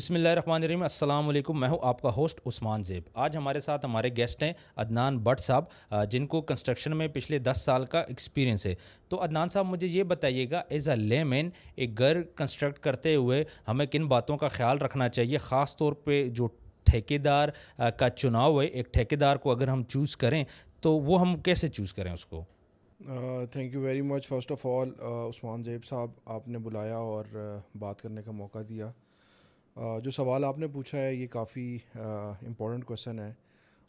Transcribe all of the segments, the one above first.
बिस्मिल्लाहिर्रहमानिर्रहीम अस्सलाम वालेकुम। मैं हूं आपका होस्ट उस्मान ज़ेब। आज हमारे साथ हमारे गेस्ट हैं अदनान भट्ट साहब, जिनको कंस्ट्रक्शन में पिछले 10 साल का एक्सपीरियंस है। तो अदनान साहब, मुझे ये बताइएगा, एज़ अ लेमैन एक घर कंस्ट्रक्ट करते हुए हमें किन बातों का ख्याल रखना चाहिए, ख़ास तौर पे जो ठेकेदार का चुनाव है। एक ठेकेदार को अगर हम चूज़ करें तो वो हम कैसे चूज़ करें उसको? Thank you very much first of all Usman ज़ेब साहब, आपने बुलाया और बात करने का मौका दिया। जो सवाल आपने पूछा है ये काफ़ी इम्पोर्टेंट क्वेश्चन है।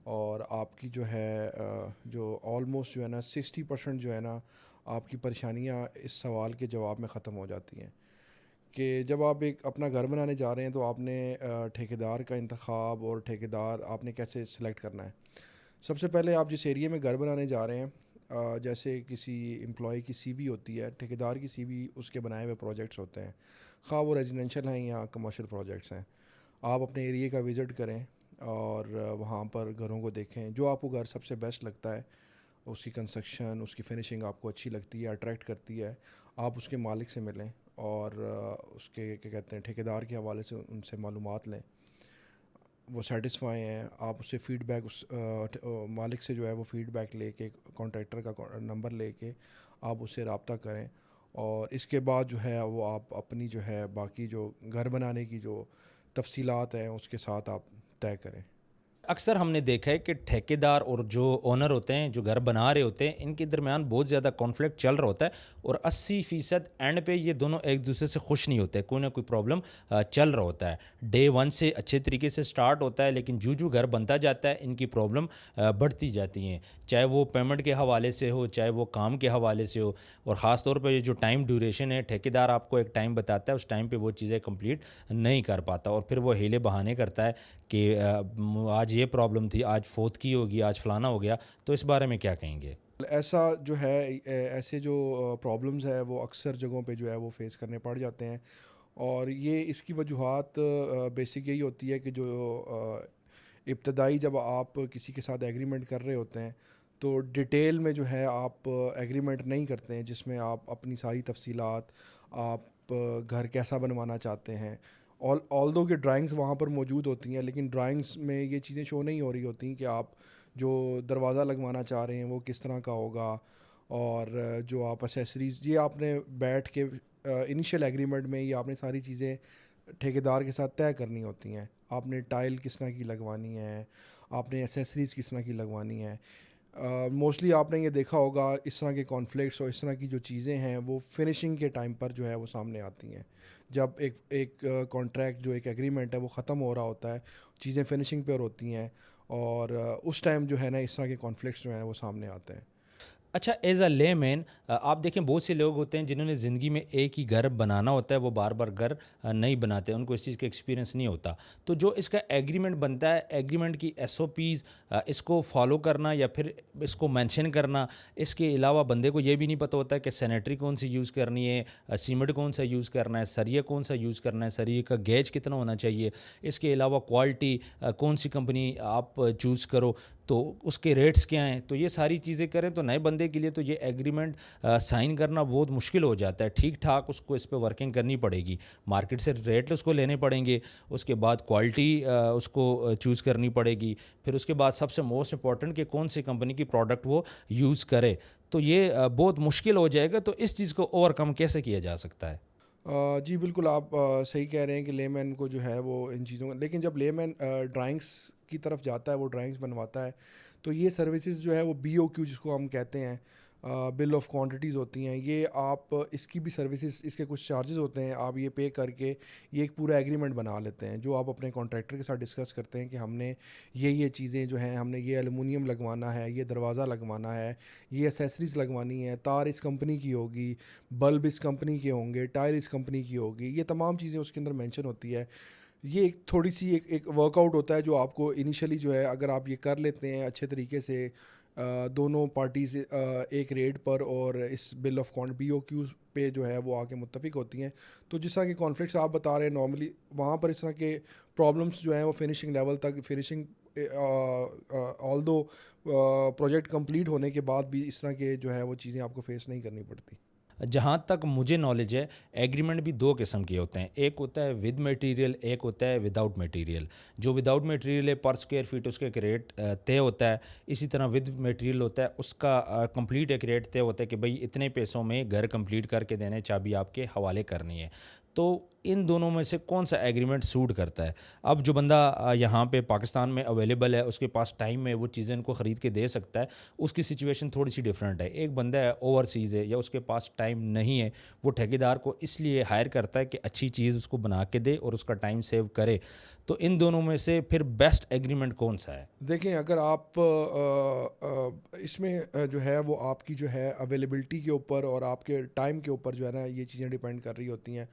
और आपकी जो है जो ऑलमोस्ट जो है ना 60% जो है ना आपकी परेशानियां इस सवाल के जवाब में ख़त्म हो जाती हैं। कि जब आप एक अपना घर बनाने जा रहे हैं तो आपने ठेकेदार का इंतखाब और ठेकेदार आपने कैसे सिलेक्ट करना है। सबसे पहले आप जिस एरिया में घर बनाने जा रहे हैं, जैसे किसी एम्प्लॉय की सीवी होती है, ठेकेदार की सीवी उसके बनाए हुए प्रोजेक्ट्स होते हैं, खा वो रेजिडेंशियल हैं या कमर्शियल प्रोजेक्ट्स हैं। आप अपने एरिया का विज़िट करें और वहाँ पर घरों को देखें। जो आपको घर सबसे बेस्ट लगता है, उसकी कंस्ट्रक्शन, उसकी फिनिशिंग आपको अच्छी लगती है, अट्रैक्ट करती है, आप उसके मालिक से मिलें और उसके क्या कहते हैं ठेकेदार के हवाले से उनसे मालूमात लें। वो सेटिस्फाई हैं, आप उससे फ़ीडबैक मालिक से जो है वो फ़ीडबैक लेके, कॉन्ट्रैक्टर का नंबर लेके आप उससे रब्ता करें। और इसके बाद जो है वो आप अपनी जो है बाकी जो घर बनाने की जो तफसीलात हैं उसके साथ आप तय करें। अक्सर हमने देखा है कि ठेकेदार और जो ओनर होते हैं, जो घर बना रहे होते हैं, इनके दरमियान बहुत ज़्यादा कॉन्फ्लिक्ट चल रहा होता है और 80% एंड पे ये दोनों एक दूसरे से खुश नहीं होते, कोई ना कोई प्रॉब्लम चल रहा होता है। डे वन से अच्छे तरीके से स्टार्ट होता है, लेकिन जो घर बनता जाता है इनकी प्रॉब्लम बढ़ती जाती हैं, चाहे वो पेमेंट के हवाले से हो, चाहे वो काम के हवाले से हो। और ख़ास तौर पर ये जो टाइम ड्यूरेशन है, ठेकेदार आपको एक टाइम बताता है, उस टाइम पर वो चीज़ें कंप्लीट नहीं कर पाता और फिर वो हीले बहाने करता है कि आज ये प्रॉब्लम थी, आज फोत की होगी, आज फलाना हो गया। तो इस बारे में क्या कहेंगे? ऐसा जो है ऐसे जो प्रॉब्लम्स है वो अक्सर जगहों पे जो है वो फेस करने पड़ जाते हैं। और ये इसकी वजूहात बेसिक यही होती है कि जो इब्तदाई जब आप किसी के साथ एग्रीमेंट कर रहे होते हैं तो डिटेल में जो है आप एग्रीमेंट नहीं करते हैं, जिसमें आप अपनी सारी तफसीलात, आप घर कैसा बनवाना चाहते हैं। ऑल दो कि ड्राइंग्स वहाँ पर मौजूद होती हैं, लेकिन ड्राइंग्स में ये चीज़ें शो नहीं हो रही होती कि आप जो दरवाज़ा लगवाना चाह रहे हैं वो किस तरह का होगा। और जो आप एसेसरीज़, ये आपने बैठ के इनिशियल एग्रीमेंट में ये आपने सारी चीज़ें ठेकेदार के साथ तय करनी होती हैं। आपने टाइल किस तरह की लगवानी है, आपने एसेसरीज़ किस तरह की लगवानी है। मोस्टली आपने ये देखा होगा इस तरह के कॉन्फ्लिक्ट्स और इस तरह की जो चीज़ें हैं वो फिनिशिंग के टाइम पर जो है वो सामने आती हैं। जब एक एक कॉन्ट्रैक्ट जो एक एग्रीमेंट है वो ख़त्म हो रहा होता है, चीज़ें फिनिशिंग पर होती हैं और उस टाइम जो है ना इस तरह के कॉन्फ्लिक्ट्स जो हैं वो सामने आते हैं। अच्छा, एज़ अ लेमैन, आप देखें बहुत से लोग होते हैं जिन्होंने ज़िंदगी में एक ही घर बनाना होता है, वो बार बार घर नहीं बनाते, उनको इस चीज़ का एक्सपीरियंस नहीं होता। तो जो इसका एग्रीमेंट बनता है, एग्रीमेंट की एसओपीज़, इसको फॉलो करना या फिर इसको मेंशन करना, इसके अलावा बंदे को ये भी नहीं पता होता है कि सैनिटरी कौन सी यूज़ करनी है, सीमेंट कौन सा यूज़ करना है, सरिया कौन सा यूज़ करना है, सरिये का गेज कितना होना चाहिए। इसके अलावा क्वालिटी, कौन सी कंपनी आप चूज़ करो, तो उसके रेट्स क्या हैं। तो ये सारी चीज़ें करें तो नए बंदे के लिए तो ये एग्रीमेंट साइन करना बहुत मुश्किल हो जाता है। ठीक ठाक उसको इस पे वर्किंग करनी पड़ेगी, मार्केट से रेट उसको लेने पड़ेंगे, उसके बाद क्वालिटी उसको चूज़ करनी पड़ेगी, फिर उसके बाद सबसे मोस्ट इम्पॉर्टेंट कि कौन सी कंपनी की प्रोडक्ट वो यूज़ करे। तो ये बहुत मुश्किल हो जाएगा। तो इस चीज़ को ओवरकम कैसे किया जा सकता है? जी बिल्कुल, आप सही कह रहे हैं कि लेमैन को जो है वो इन चीज़ों का, लेकिन जब लेमैन ड्राइंग्स की तरफ जाता है, वो ड्राइंग्स बनवाता है, तो ये सर्विसेज जो है वो बीओक्यू जिसको हम कहते हैं, बिल ऑफ क्वांटिटीज़ होती हैं। ये आप इसकी भी सर्विसेज, इसके कुछ चार्जेस होते हैं, आप ये पे करके ये एक पूरा एग्रीमेंट बना लेते हैं, जो आप अपने कॉन्ट्रैक्टर के साथ डिस्कस करते हैं कि हमने ये चीज़ें जो हैं, हमने ये एलुमिनियम लगवाना है, ये दरवाज़ा लगवाना है, ये एसेसरीज़ लगवानी है, तार इस कंपनी की होगी, बल्ब इस कंपनी के होंगे, टाइल इस कंपनी की होगी, ये तमाम चीज़ें उसके अंदर मेंशन होती है। ये एक थोड़ी सी एक वर्कआउट होता है जो आपको इनिशियली जो है, अगर आप ये कर लेते हैं अच्छे तरीके से, दोनों पार्टीज एक रेट पर और इस बिल ऑफ कॉन्ट BOQ पे जो है वो आके मुत्तफिक होती हैं, तो जिस तरह के कॉन्फ्लिक्ट्स आप बता रहे हैं नॉर्मली वहाँ पर इस तरह के प्रॉब्लम्स जो हैं वो फिनिशिंग लेवल तक, फिनिशिंग ऑल दो प्रोजेक्ट कंप्लीट होने के बाद भी इस तरह के जो है वो चीज़ें आपको फेस नहीं करनी पड़ती। जहाँ तक मुझे नॉलेज है, एग्रीमेंट भी दो किस्म के होते हैं। एक होता है विद मटेरियल, एक होता है विदाउट मटेरियल। जो विदाउट मटेरियल है, पर स्क्वायर फीट उसका एक रेट तय होता है। इसी तरह विद मटेरियल होता है, उसका कंप्लीट एक रेट तय होता है कि भाई इतने पैसों में घर कंप्लीट करके देने, चाबी आपके हवाले करनी है। तो इन दोनों में से कौन सा एग्रीमेंट सूट करता है? अब जो बंदा यहाँ पे पाकिस्तान में अवेलेबल है, उसके पास टाइम है, वो चीज़ें इनको ख़रीद के दे सकता है, उसकी सिचुएशन थोड़ी सी डिफरेंट है। एक बंदा है ओवरसीज़ है या उसके पास टाइम नहीं है, वो ठेकेदार को इसलिए हायर करता है कि अच्छी चीज़ उसको बना के दे और उसका टाइम सेव करे। तो इन दोनों में से फिर बेस्ट एग्रीमेंट कौन सा है? देखें, अगर आप इसमें जो है वो आपकी जो है अवेलेबिलिटी के ऊपर और आपके टाइम के ऊपर जो है ना, ये चीज़ें डिपेंड कर रही होती हैं।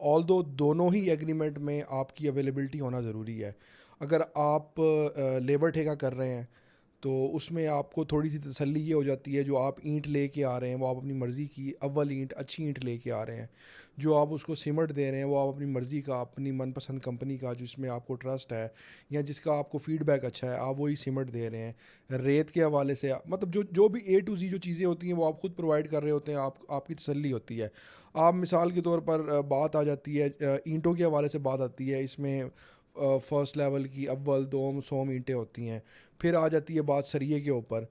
ऑल्दो दोनों ही एग्रीमेंट में आपकी अवेलेबिलिटी होना ज़रूरी है। अगर आप लेबर ठेका कर रहे हैं तो उसमें आपको थोड़ी सी तसल्ली ये हो जाती है, जो आप ईंट लेके आ रहे हैं वो आप अपनी मर्ज़ी की अव्वल ईंट, अच्छी ईंट लेके आ रहे हैं। जो आप उसको सीमेंट दे रहे हैं वो आप अपनी मर्ज़ी का, अपनी मनपसंद कंपनी का जिसमें आपको ट्रस्ट है या जिसका आपको फ़ीडबैक अच्छा है, आप वही सीमेंट दे रहे हैं। रेत के हवाले से मतलब जो जो भी ए टू ज़ी जो चीज़ें होती हैं वो आप खुद प्रोवाइड कर रहे होते हैं, आपकी तसल्ली होती है। आप मिसाल के तौर पर बात आ जाती है ईंटों के हवाले से बात आती है, इसमें फ़र्स्ट लेवल की अव्वल, दोम, सोम ईंटें होती हैं। फिर आ जाती है बात सरिये के ऊपर।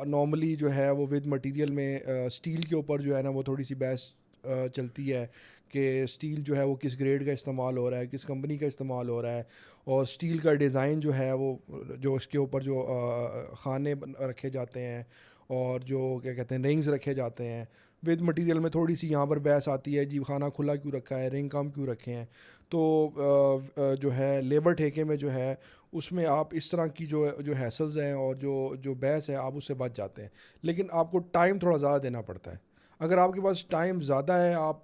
नॉर्मली जो है वो विद मटेरियल में स्टील के ऊपर जो है ना वो थोड़ी सी बहस चलती है कि स्टील जो है वो किस ग्रेड का इस्तेमाल हो रहा है, किस कंपनी का इस्तेमाल हो रहा है, और स्टील का डिज़ाइन जो है वो जो उसके ऊपर जो खाने रखे जाते हैं और जो क्या कहते हैं रिंग्स रखे जाते हैं। विद मटेरियल में थोड़ी सी यहाँ पर बहस आती है, जी खाना खुला क्यों रखा है, रिंग कम क्यों रखे हैं। तो जो है लेबर ठेके में जो है उसमें आप इस तरह की जो जो हैसल्स हैं और जो जो बहस है आप उससे बच जाते हैं। लेकिन आपको टाइम थोड़ा ज़्यादा देना पड़ता है। अगर आपके पास टाइम ज़्यादा है, आप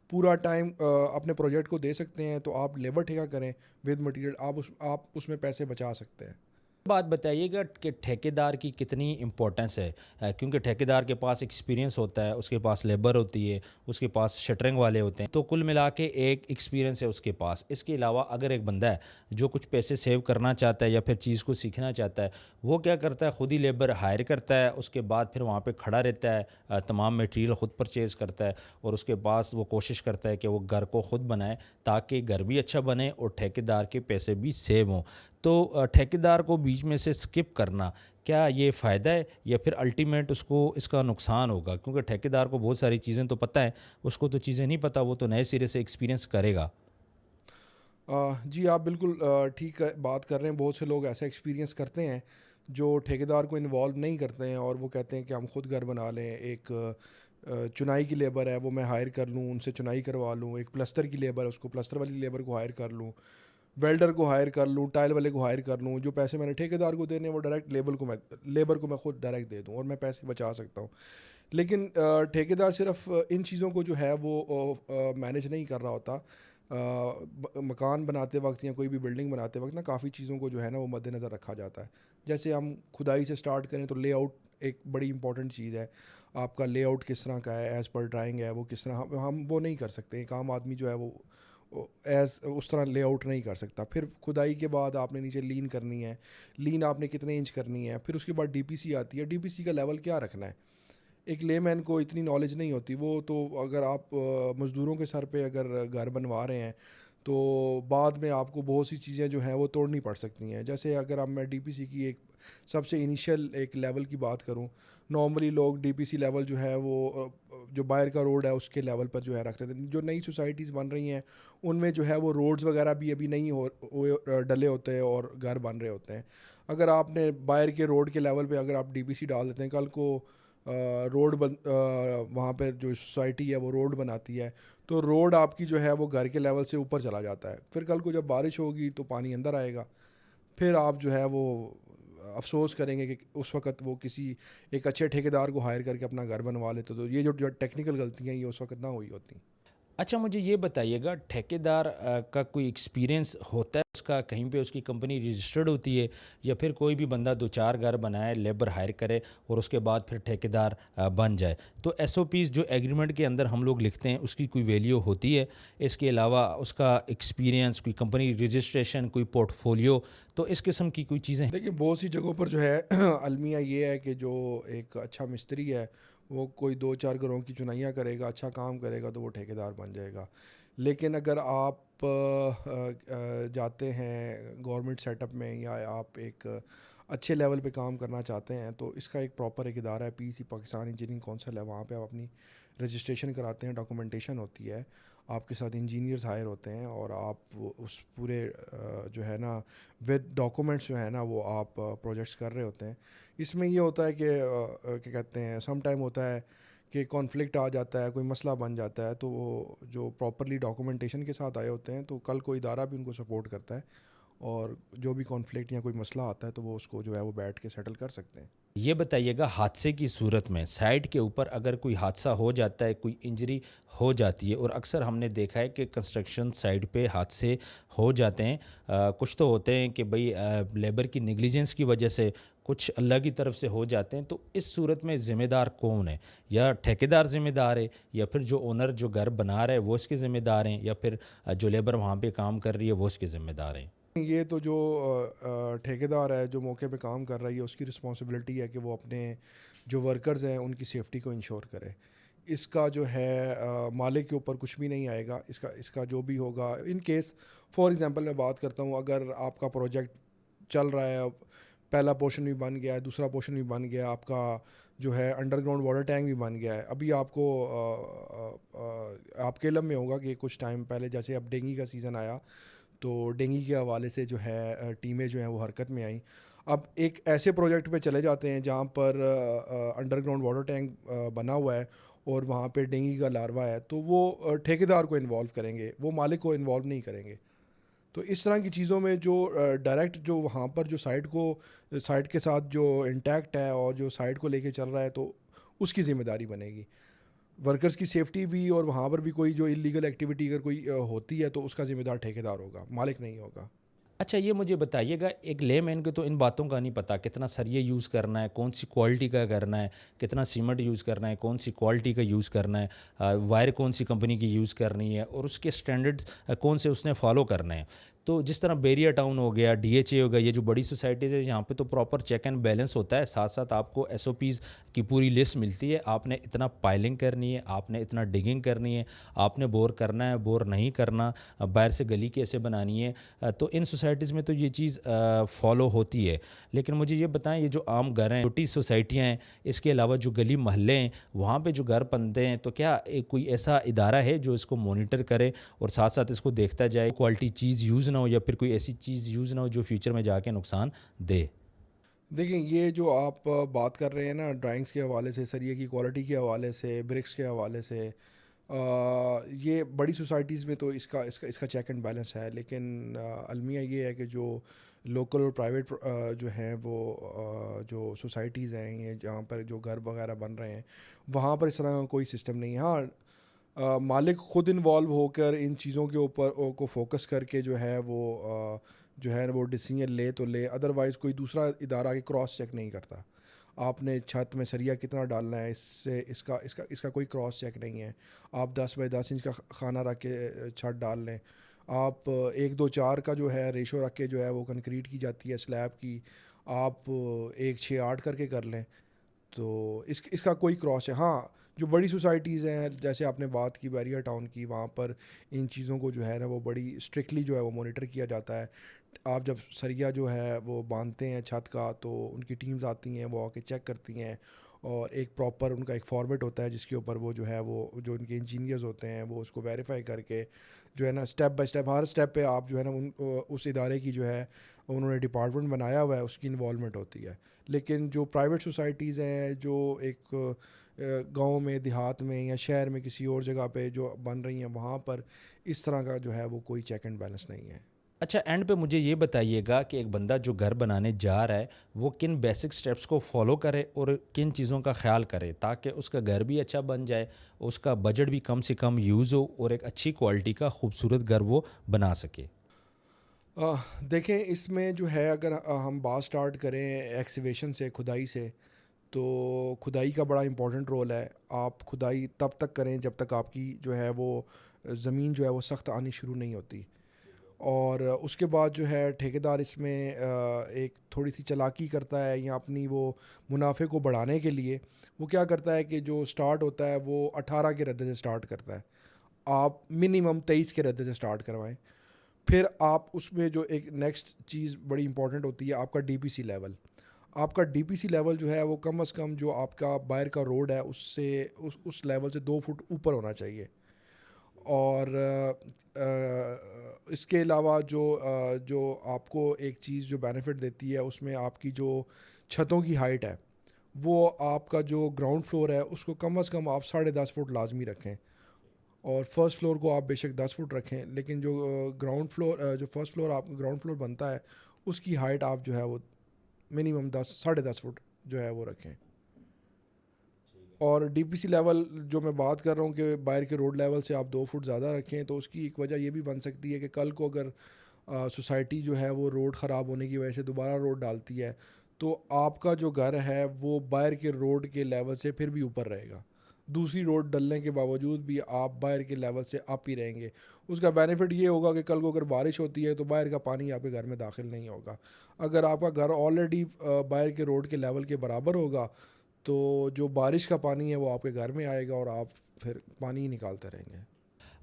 पूरा टाइम अपने प्रोजेक्ट को दे सकते हैं, तो आप लेबर ठेका करें विद मटेरियल, आप उसमें पैसे बचा सकते हैं। बात बताइएगा कि ठेकेदार की कितनी इम्पोर्टेंस है, क्योंकि ठेकेदार के पास एक्सपीरियंस होता है, उसके पास लेबर होती है, उसके पास शटरिंग वाले होते हैं, तो कुल मिला के एक एक्सपीरियंस है उसके पास। इसके अलावा अगर एक बंदा है जो कुछ पैसे सेव करना चाहता है या फिर चीज़ को सीखना चाहता है, वो क्या करता है, ख़ुद ही लेबर हायर करता है, उसके बाद फिर वहाँ पर खड़ा रहता है, तमाम मटीरियल ख़ुद परचेज़ करता है और उसके पास वो कोशिश करता है कि वो घर को ख़ुद बनाए ताकि घर भी अच्छा बने और ठेकेदार के पैसे भी सेव हों। तो ठेकेदार को बीच में से स्किप करना, क्या ये फ़ायदा है या फिर अल्टीमेट उसको इसका नुकसान होगा? क्योंकि ठेकेदार को बहुत सारी चीज़ें तो पता है, उसको तो चीज़ें नहीं पता, वो तो नए सिरे से एक्सपीरियंस करेगा। जी, आप बिल्कुल ठीक बात कर रहे हैं। बहुत से लोग ऐसा एक्सपीरियंस करते हैं जो ठेकेदार को इन्वॉल्व नहीं करते हैं और वो कहते हैं कि हम खुद घर बना लें। एक चुनाई की लेबर है वो मैं हायर कर लूँ, उनसे चुनाई करवा लूँ। एक प्लस्तर की लेबर है, उसको प्लस्तर वाली लेबर को हायर कर लूँ। वेल्डर को हायर कर लूँ, टाइल वाले को हायर कर लूँ। जो पैसे मैंने ठेकेदार को देने हैं वो डायरेक्ट लेबर को मैं खुद डायरेक्ट दे दूँ और मैं पैसे बचा सकता हूँ। लेकिन ठेकेदार सिर्फ इन चीज़ों को जो है वो मैनेज नहीं कर रहा होता। मकान बनाते वक्त या कोई भी बिल्डिंग बनाते वक्त ना काफ़ी चीज़ों को जो है ना वो मद्देनज़र रखा जाता है। जैसे हम खुदाई से स्टार्ट करें तो लेआउट एक बड़ी इंपॉर्टेंट चीज़ है। आपका लेआउट किस तरह का है, एज़ पर ड्राइंग है वो किस तरह, हम वो नहीं कर सकते। एक आम आदमी जो है वो एज़ उस तरह लेआउट नहीं कर सकता। फिर खुदाई के बाद आपने नीचे लीन करनी है, लीन आपने कितने इंच करनी है। फिर उसके बाद डीपीसी आती है, डीपीसी का लेवल क्या रखना है। एक लेमैन को इतनी नॉलेज नहीं होती। वो तो अगर आप मज़दूरों के सर पे अगर घर बनवा रहे हैं तो बाद में आपको बहुत सी चीज़ें जो हैं वो तोड़नी पड़ सकती हैं। जैसे अगर अब मैं डीपीसी की एक सबसे इनिशियल एक लेवल की बात करूं, नॉर्मली लोग डीपीसी लेवल जो है वो जो बाहर का रोड है उसके लेवल पर जो है रख रहे थे। जो नई सोसाइटीज़ बन रही हैं उनमें जो है वो रोड्स वगैरह भी अभी नहीं डले होते हैं और घर बन रहे होते हैं। अगर आपने बाहर के रोड के लेवल पे अगर आप डीपीसी डाल देते हैं, कल को वहाँ पर जो सोसाइटी है वो रोड बनाती है तो रोड आपकी जो है वो घर के लेवल से ऊपर चला जाता है। फिर कल को जब बारिश होगी तो पानी अंदर आएगा। फिर आप जो है वो अफसोस करेंगे कि उस वक़्त वो किसी एक अच्छे ठेकेदार को हायर करके अपना घर बनवा लेते। तो ये जो टेक्निकल गलतियाँ ये उस वक़्त ना हुई होती। अच्छा, मुझे ये बताइएगा, ठेकेदार का कोई एक्सपीरियंस होता है उसका, कहीं पे उसकी कंपनी रजिस्टर्ड होती है या फिर कोई भी बंदा दो चार घर बनाए, लेबर हायर करे और उसके बाद फिर ठेकेदार बन जाए? तो एसओपीज़ जो एग्रीमेंट के अंदर हम लोग लिखते हैं उसकी कोई वैल्यू होती है? इसके अलावा उसका एक्सपीरियंस, कोई कंपनी रजिस्ट्रेशन, कोई पोर्टफोलियो, तो इस किस्म की कोई चीज़ें? देखिए, बहुत सी जगहों पर जो है अलमिया ये है कि जो एक अच्छा मिस्त्री है वो कोई 2-4 घरों की चुनाइयाँ करेगा, अच्छा काम करेगा तो वो ठेकेदार बन जाएगा। लेकिन अगर आप जाते हैं गवर्नमेंट सेटअप में या आप एक अच्छे लेवल पे काम करना चाहते हैं तो इसका एक प्रॉपर एक इदारा है, पीसी पाकिस्तान इंजीनियरिंग काउंसिल है, वहाँ पे आप अपनी रजिस्ट्रेशन कराते हैं, डॉक्यूमेंटेशन होती है, आपके साथ इंजीनियर्स हायर होते हैं और आप उस पूरे जो है ना विद डॉक्यूमेंट्स जो है ना वो आप प्रोजेक्ट्स कर रहे होते हैं। इसमें ये होता है कि क्या कहते हैं, सम टाइम होता है कि कॉन्फ्लिक्ट आ जाता है, कोई मसला बन जाता है, तो वो जो प्रॉपरली डॉक्यूमेंटेशन के साथ आए होते हैं तो कल कोई इदारा भी उनको सपोर्ट करता है और जो भी कॉन्फ्लिक्ट या कोई मसला आता है तो वो उसको जो है वो बैठ के सेटल कर सकते हैं। ये बताइएगा, हादसे की सूरत में साइट के ऊपर अगर कोई हादसा हो जाता है, कोई इंजरी हो जाती है, और अक्सर हमने देखा है कि कंस्ट्रक्शन साइट पे हादसे हो जाते हैं। कुछ तो होते हैं कि भाई लेबर की नेग्लिजेंस की वजह से, कुछ अल्लाह की तरफ से हो जाते हैं। तो इस सूरत में ज़िम्मेदार कौन है? या ठेकेदार ज़िम्मेदार है, या फिर जो ओनर जो घर बना रहा है वो इसके ज़िम्मेदार हैं, या फिर जो लेबर वहाँ पे काम कर रही है वो इसके ज़िम्मेदार हैं? ये तो जो ठेकेदार है जो मौके पे काम कर रही है उसकी रिस्पॉन्सिबिलिटी है कि वो अपने जो वर्कर्स हैं उनकी सेफ्टी को इंश्योर करे। इसका जो है मालिक के ऊपर कुछ भी नहीं आएगा, इसका इसका जो भी होगा इन केस, फॉर एग्जांपल मैं बात करता हूँ, अगर आपका प्रोजेक्ट चल रहा है, अब पहला पोर्शन भी बन गया है, दूसरा पोर्शन भी बन गया, आपका जो है अंडरग्राउंड वाटर टैंक भी बन गया है, अभी आपको आपके इल्म में होगा कि कुछ टाइम पहले जैसे अब डेंगू का सीज़न आया तो डेंगू के हवाले से जो है टीमें जो हैं वो हरकत में आई। अब एक ऐसे प्रोजेक्ट पे चले जाते हैं जहाँ पर अंडरग्राउंड वाटर टैंक बना हुआ है और वहाँ पे डेंगू का लार्वा है, तो वो ठेकेदार को इन्वॉल्व करेंगे, वो मालिक को इन्वॉल्व नहीं करेंगे। तो इस तरह की चीज़ों में जो डायरेक्ट जो वहाँ पर जो साइट के साथ जो इंटैक्ट है और जो साइट को लेके चल रहा है तो उसकी ज़िम्मेदारी बनेगी। वर्कर्स की सेफ्टी भी, और वहाँ पर भी कोई जो इलीगल एक्टिविटी अगर कोई होती है तो उसका ज़िम्मेदार ठेकेदार होगा, मालिक नहीं होगा। अच्छा, ये मुझे बताइएगा, एक लेमैन को तो इन बातों का नहीं पता, कितना सरिया यूज़ करना है, कौन सी क्वालिटी का करना है, कितना सीमेंट यूज़ करना है, कौन सी क्वालिटी का यूज़ करना है, वायर कौन सी कंपनी की यूज़ करनी है, और उसके स्टैंडर्ड्स कौन से उसने फॉलो करने हैं। तो जिस तरह बेरिया टाउन हो गया, डीएचए हो गया, ये जो बड़ी सोसाइटीज़ है यहाँ पे तो प्रॉपर चेक एंड बैलेंस होता है, साथ साथ आपको एसओपीज़ की पूरी लिस्ट मिलती है। आपने इतना पाइलिंग करनी है, आपने इतना डिगिंग करनी है, आपने बोर करना है, बोर नहीं करना, बाहर से गली कैसे बनानी है। तो इन सोसाइटीज़ में तो ये चीज़ फॉलो होती है। लेकिन मुझे ये बताएं, ये जो आम घर हैं, छोटी सोसाइटियाँ हैं, इसके अलावा जो गली मोहल्ले हैं वहाँ पे जो घर बनते हैं, तो क्या कोई ऐसा इदारा है जो इसको मॉनिटर करे और साथ साथ इसको देखता जाए क्वालिटी चीज़ यूज़ ना हो, या फिर कोई ऐसी चीज़ यूज़ ना हो जो फ्यूचर में जाके नुकसान दे? देखिए, ये जो आप बात कर रहे हैं ना ड्राइंग्स के हवाले से, सरिये की क्वालिटी के हवाले से, ब्रिक्स के हवाले से, ये बड़ी सोसाइटीज़ में तो इसका इसका इसका चेक एंड बैलेंस है, लेकिन अलमिया ये है कि जो लोकल और प्राइवेट जो हैं वो जो सोसाइटीज़ हैं ये जहाँ पर जो घर वगैरह बन रहे हैं वहाँ पर इस तरह का कोई सिस्टम नहीं है। हाँ, मालिक ख़ुद इन्वॉल्व होकर इन चीज़ों के ऊपर को फोकस करके जो है वो जो है वो डिसीजन ले तो ले, अदरवाइज़ कोई दूसरा इदारा के क्रॉस चेक नहीं करता। आपने छत में सरिया कितना डालना है, इससे इसका इसका इसका कोई क्रॉस चेक नहीं है। आप 10 बाई 10 इंच का खाना रख के छत डाल लें, आप 1-2-4 का जो है रेशो रख के जो है वो कंक्रीट की जाती है स्लैब की, आप 1-6-8 करके कर लें, तो इसका कोई क्रॉस है। हाँ, जो बड़ी सोसाइटीज़ हैं जैसे आपने बात की बैरिया टाउन की, वहाँ पर इन चीज़ों को जो है ना वो बड़ी स्ट्रिक्टली जो है वो मॉनिटर किया जाता है। आप जब सरिया जो है वो बांधते हैं छत का तो उनकी टीम्स आती हैं, वो आके चेक करती हैं और एक प्रॉपर उनका एक फॉर्मेट होता है जिसके ऊपर वो जो है वो जो उनके इंजीनियर्स होते हैं वो उसको वेरीफाई करके जो है ना step by step her step पे आप जो है ना उस इदारे की जो है उन्होंने डिपार्टमेंट बनाया हुआ है उसकी इन्वॉल्वमेंट होती है। लेकिन जो प्राइवेट सोसाइटीज़ हैं जो एक गांव में, देहात में या शहर में किसी और जगह पे जो बन रही हैं वहाँ पर इस तरह का जो है वो कोई चेक एंड बैलेंस नहीं है। अच्छा, एंड पे मुझे ये बताइएगा कि एक बंदा जो घर बनाने जा रहा है वो किन बेसिक स्टेप्स को फॉलो करे और किन चीज़ों का ख्याल करे ताकि उसका घर भी अच्छा बन जाए, उसका बजट भी कम से कम यूज़ हो और एक अच्छी क्वालिटी का खूबसूरत घर वो बना सके। देखें, इसमें जो है अगर हम बात स्टार्ट करें एक्सकेवेशन से, खुदाई से, तो खुदाई का बड़ा इम्पोर्टेंट रोल है। आप खुदाई तब तक करें जब तक आपकी जो है वो ज़मीन जो है वो सख्त आनी शुरू नहीं होती। और उसके बाद जो है ठेकेदार इसमें एक थोड़ी सी चालाकी करता है या अपनी वो मुनाफे को बढ़ाने के लिए वो क्या करता है कि जो स्टार्ट होता है वो 18 के रद्दे से स्टार्ट करता है। आप मिनिमम 23 के रद्दे से स्टार्ट करवाएं। फिर आप उसमें जो एक नेक्स्ट चीज़ बड़ी इंपॉर्टेंट होती है आपका डीपीसी लेवल। आपका डीपीसी लेवल जो है वो कम से कम जो आपका बाहर का रोड है उससे उस लेवल से 2 फुट ऊपर होना चाहिए। और इसके अलावा जो आपको एक चीज़ जो बेनिफिट देती है उसमें आपकी जो छतों की हाइट है वो आपका जो ग्राउंड फ्लोर है उसको कम से कम आप 10.5 फुट लाजमी रखें। और फर्स्ट फ्लोर को आप बेशक 10 फुट रखें, लेकिन जो ग्राउंड फ्लोर जो फर्स्ट फ्लोर आप ग्राउंड फ्लोर बनता है उसकी हाइट आप जो है वो मिनिमम 10 साढ़े 10 फुट जो है वो रखें। और डीपीसी लेवल जो मैं बात कर रहा हूँ कि बाहर के रोड लेवल से आप 2 फुट ज़्यादा रखें, तो उसकी एक वजह ये भी बन सकती है कि कल को अगर सोसाइटी जो है वो रोड ख़राब होने की वजह से दोबारा रोड डालती है तो आपका जो घर है वो बाहर के रोड के लेवल से फिर भी ऊपर रहेगा। दूसरी रोड डलने के बावजूद भी आप बाहर के लेवल से अप ही रहेंगे। उसका बेनिफिट ये होगा कि कल को अगर बारिश होती है तो बाहर का पानी आपके घर में दाखिल नहीं होगा। अगर आपका घर ऑलरेडी बाहर के रोड के लेवल के बराबर होगा तो जो बारिश का पानी है वो आपके घर में आएगा और आप फिर पानी ही निकालते रहेंगे।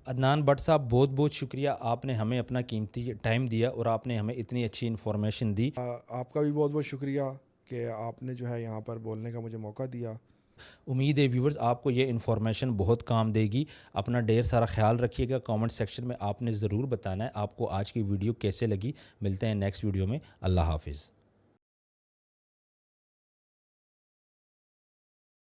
अदनान भट्ट साहब, बहुत बहुत शुक्रिया, आपने हमें अपना कीमती टाइम दिया और आपने हमें इतनी अच्छी इन्फॉर्मेशन दी। आपका भी बहुत बहुत शुक्रिया कि आपने जो है यहाँ पर बोलने का मुझे मौका दिया। उम्मीद है व्यूवर्स आपको ये इन्फॉर्मेशन बहुत काम देगी। अपना ढेर सारा ख्याल रखिएगा। कमेंट सेक्शन में आपने ज़रूर बताना है आपको आज की वीडियो कैसे लगी। मिलते हैं नेक्स्ट वीडियो में। अल्लाह हाफिज़।